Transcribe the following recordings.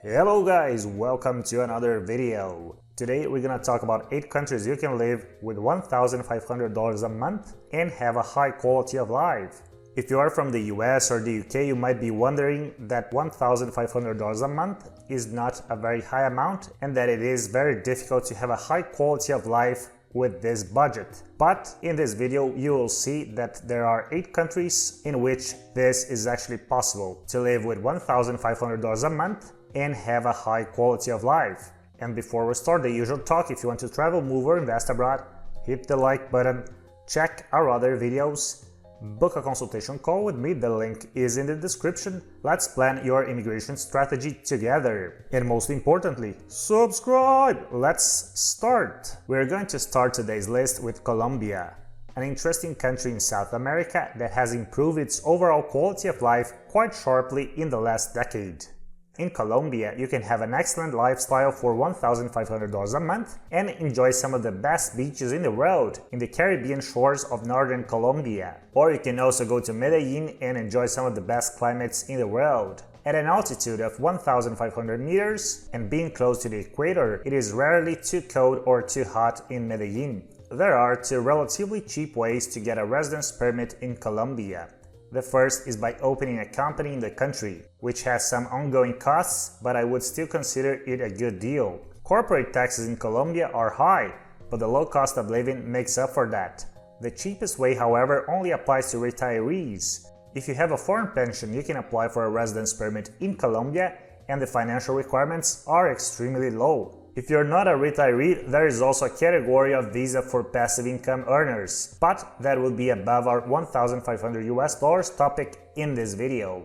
Hello guys, welcome to another video. Today we're gonna talk about 8 countries you can live with $1,500 a month and have a high quality of life. If you are from the US or the UK, you might be wondering that $1,500 a month is not a very high amount and that it is very difficult to have a high quality of life with this budget. But in this video you will see that there are 8 countries in which this is actually possible to live with $1,500 a month and have a high quality of life. And before we start the usual talk, if you want to travel, move or invest abroad, hit the like button, check our other videos, book a consultation call with me, the link is in the description. Let's plan your immigration strategy together. And most importantly, subscribe! Let's start! We're going to start today's list with Colombia, an interesting country in South America that has improved its overall quality of life quite sharply in the last decade. In Colombia, you can have an excellent lifestyle for $1,500 a month and enjoy some of the best beaches in the world in the Caribbean shores of northern Colombia. Or you can also go to Medellin and enjoy some of the best climates in the world. At an altitude of 1,500 meters and being close to the equator, it is rarely too cold or too hot in Medellin. There are 2 relatively cheap ways to get a residence permit in Colombia. The first is by opening a company in the country, which has some ongoing costs, but I would still consider it a good deal. Corporate taxes in Colombia are high, but the low cost of living makes up for that. The cheapest way, however, only applies to retirees. If you have a foreign pension, you can apply for a residence permit in Colombia, and the financial requirements are extremely low. If you're not a retiree, there is also a category of visa for passive income earners, but that will be above our $1,500 topic in this video.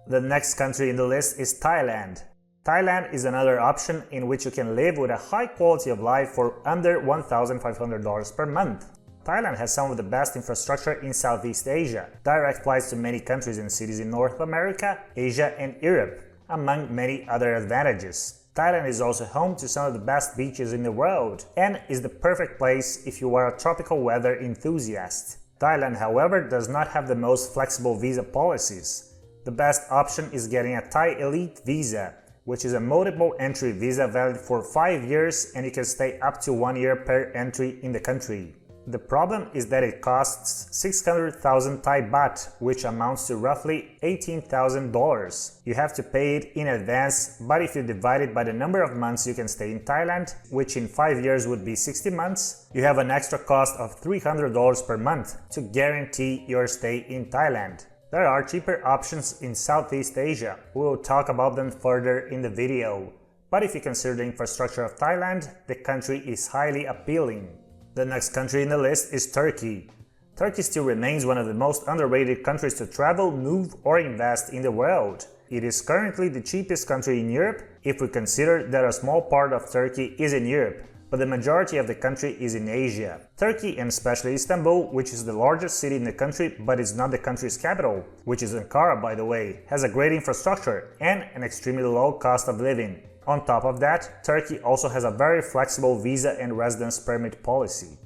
The next country in the list is Thailand. Thailand is another option in which you can live with a high quality of life for under $1,500 per month. Thailand has some of the best infrastructure in Southeast Asia, direct flights to many countries and cities in North America, Asia and Europe, among many other advantages. Thailand is also home to some of the best beaches in the world and is the perfect place if you are a tropical weather enthusiast. Thailand, however, does not have the most flexible visa policies. The best option is getting a Thai Elite Visa, which is a multiple entry visa valid for 5 years and you can stay up to 1 year per entry in the country. The problem is that it costs 600,000 Thai baht, which amounts to roughly $18,000. You have to pay it in advance, but if you divide it by the number of months you can stay in Thailand, which in 5 years would be 60 months, you have an extra cost of $300 per month to guarantee your stay in Thailand. There are cheaper options in Southeast Asia. We will talk about them further in the video. But if you consider the infrastructure of Thailand, the country is highly appealing. The next country in the list is Turkey. Turkey still remains one of the most underrated countries to travel, move or invest in the world. It is currently the cheapest country in Europe if we consider that a small part of Turkey is in Europe, but the majority of the country is in Asia. Turkey, and especially Istanbul, which is the largest city in the country but is not the country's capital, which is Ankara by the way, has a great infrastructure and an extremely low cost of living. On top of that, Turkey also has a very flexible visa and residence permit policy.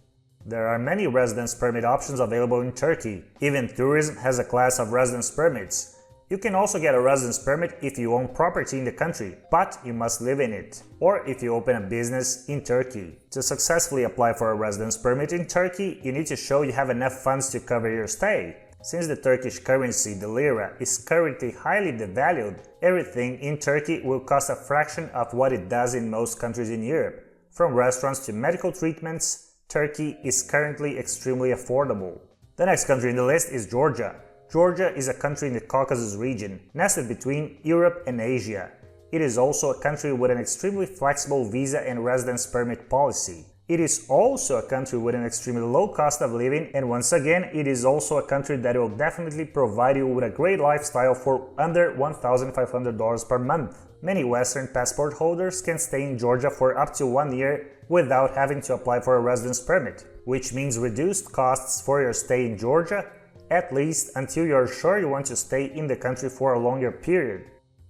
There are many residence permit options available in Turkey. Even tourism has a class of residence permits. You can also get a residence permit if you own property in the country, but you must live in it, or if you open a business in Turkey. To successfully apply for a residence permit in Turkey, you need to show you have enough funds to cover your stay. Since the Turkish currency, the lira, is currently highly devalued, everything in Turkey will cost a fraction of what it does in most countries in Europe. From restaurants to medical treatments, Turkey is currently extremely affordable. The next country in the list is Georgia. Georgia is a country in the Caucasus region, nested between Europe and Asia. It is also a country with an extremely flexible visa and residence permit policy. It is also a country with an extremely low cost of living, and once again, it is also a country that will definitely provide you with a great lifestyle for under $1,500 per month. Many Western passport holders can stay in Georgia for up to 1 year without having to apply for a residence permit, which means reduced costs for your stay in Georgia, at least until you're sure you want to stay in the country for a longer period.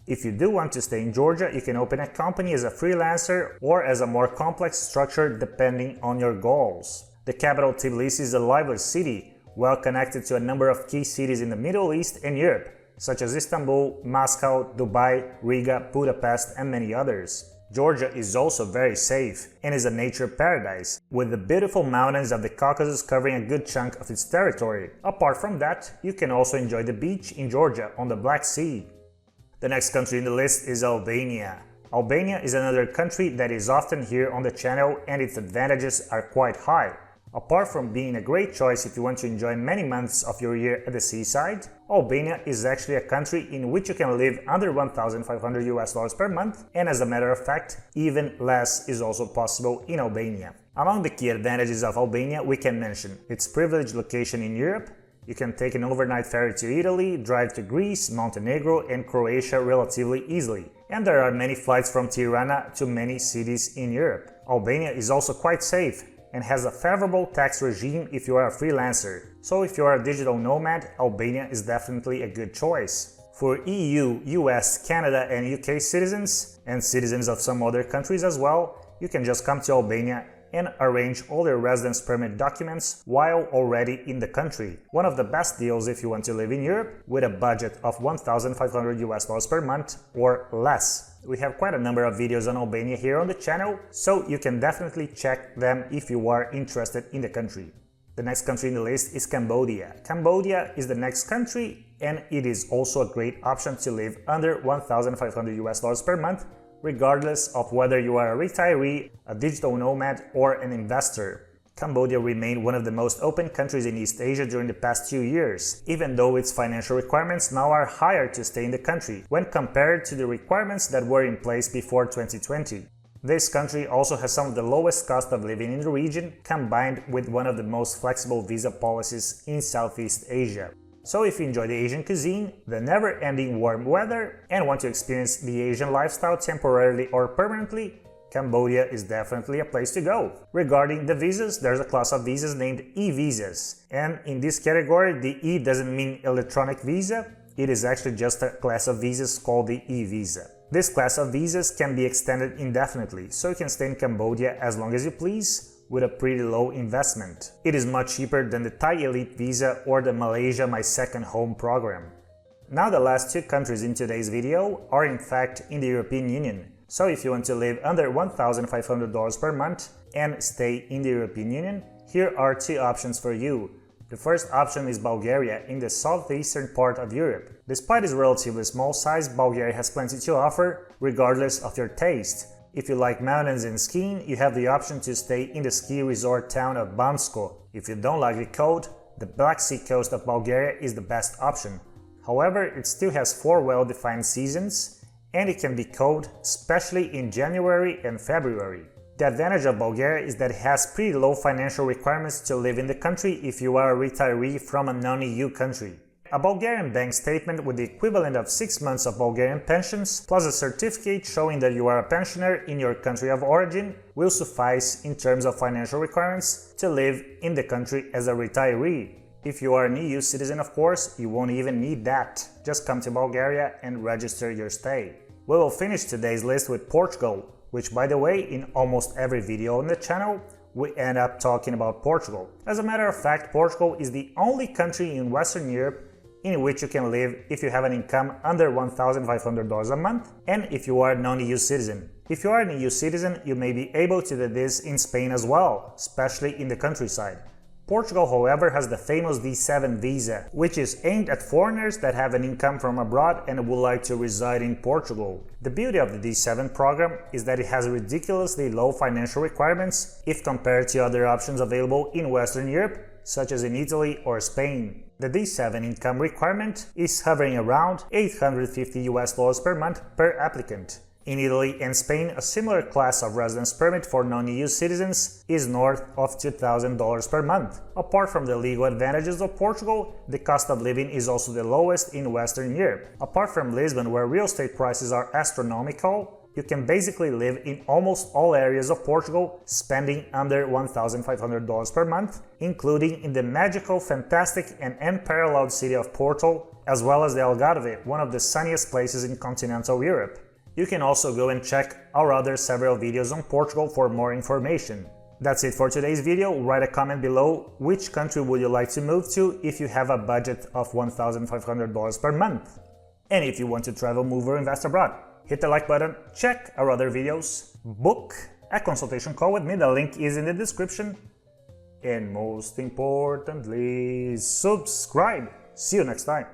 If you do want to stay in Georgia, you can open a company as a freelancer or as a more complex structure depending on your goals. The capital Tbilisi is a lively city, well connected to a number of key cities in the Middle East and Europe, such as Istanbul, Moscow, Dubai, Riga, Budapest, and many others. Georgia is also very safe and is a nature paradise, with the beautiful mountains of the Caucasus covering a good chunk of its territory. Apart from that, you can also enjoy the beach in Georgia on the Black Sea. The next country in the list is Albania. Albania is another country that is often here on the channel, and its advantages are quite high. Apart from being a great choice if you want to enjoy many months of your year at the seaside, Albania is actually a country in which you can live under $1,500 per month, and as a matter of fact, even less is also possible in Albania. Among the key advantages of Albania, we can mention its privileged location in Europe. You can take an overnight ferry to Italy, drive to Greece, Montenegro, and Croatia relatively easily. And there are many flights from Tirana to many cities in Europe. Albania is also quite safe and has a favorable tax regime if you are a freelancer. So if you are a digital nomad, Albania is definitely a good choice. For EU, US, Canada, and UK citizens, and citizens of some other countries as well, you can just come to Albania and arrange all your residence permit documents while already in the country. One of the best deals if you want to live in Europe with a budget of $1,500 per month or less. We have quite a number of videos on Albania here on the channel, so you can definitely check them if you are interested in the country. The next country in the list is Cambodia. Cambodia is the next country, and it is also a great option to live under $1,500 per month, regardless of whether you are a retiree, a digital nomad, or an investor. Cambodia remained one of the most open countries in East Asia during the past 2 years, even though its financial requirements now are higher to stay in the country when compared to the requirements that were in place before 2020. This country also has some of the lowest cost of living in the region, combined with one of the most flexible visa policies in Southeast Asia. So if you enjoy the Asian cuisine, the never-ending warm weather, and want to experience the Asian lifestyle temporarily or permanently, Cambodia is definitely a place to go. Regarding the visas, there's a class of visas named e-visas, and in this category the E doesn't mean electronic visa, it is actually just a class of visas called the e-visa. This class of visas can be extended indefinitely, so you can stay in Cambodia as long as you please, with a pretty low investment. It is much cheaper than the Thai Elite Visa or the Malaysia My Second Home program. Now the last two countries in today's video are in fact in the European Union. So if you want to live under $1,500 per month and stay in the European Union, here are two options for you. The first option is Bulgaria in the southeastern part of Europe. Despite its relatively small size, Bulgaria has plenty to offer, regardless of your taste. If you like mountains and skiing, you have the option to stay in the ski resort town of Bansko. If you don't like the cold, the Black Sea coast of Bulgaria is the best option. However, it still has 4 well-defined seasons, and it can be cold, especially in January and February. The advantage of Bulgaria is that it has pretty low financial requirements to live in the country if you are a retiree from a non-EU country. A Bulgarian bank statement with the equivalent of 6 months of Bulgarian pensions, plus a certificate showing that you are a pensioner in your country of origin, will suffice in terms of financial requirements to live in the country as a retiree. If you are an EU citizen, of course, you won't even need that. Just come to Bulgaria and register your stay. We will finish today's list with Portugal, which, by the way, in almost every video on the channel, we end up talking about Portugal. As a matter of fact, Portugal is the only country in Western Europe in which you can live if you have an income under $1,500 a month and if you are a non-EU citizen. If you are an EU citizen, you may be able to do this in Spain as well, especially in the countryside. Portugal, however, has the famous D7 visa, which is aimed at foreigners that have an income from abroad and would like to reside in Portugal. The beauty of the D7 program is that it has ridiculously low financial requirements if compared to other options available in Western Europe, such as in Italy or Spain. The D7 income requirement is hovering around $850 per month per applicant. In Italy and Spain, a similar class of residence permit for non-EU citizens is north of $2,000 per month. Apart from the legal advantages of Portugal, the cost of living is also the lowest in Western Europe. Apart from Lisbon, where real estate prices are astronomical, you can basically live in almost all areas of Portugal, spending under $1,500 per month, including in the magical, fantastic and unparalleled city of Porto, as well as the Algarve, one of the sunniest places in continental Europe. You can also go and check our other several videos on Portugal for more information. That's it for today's video. Write a comment below which country would you like to move to if you have a budget of $1,500 per month. And if you want to travel, move, or invest abroad, hit the like button, check our other videos, book a consultation call with me, the link is in the description, and most importantly, subscribe. See you next time.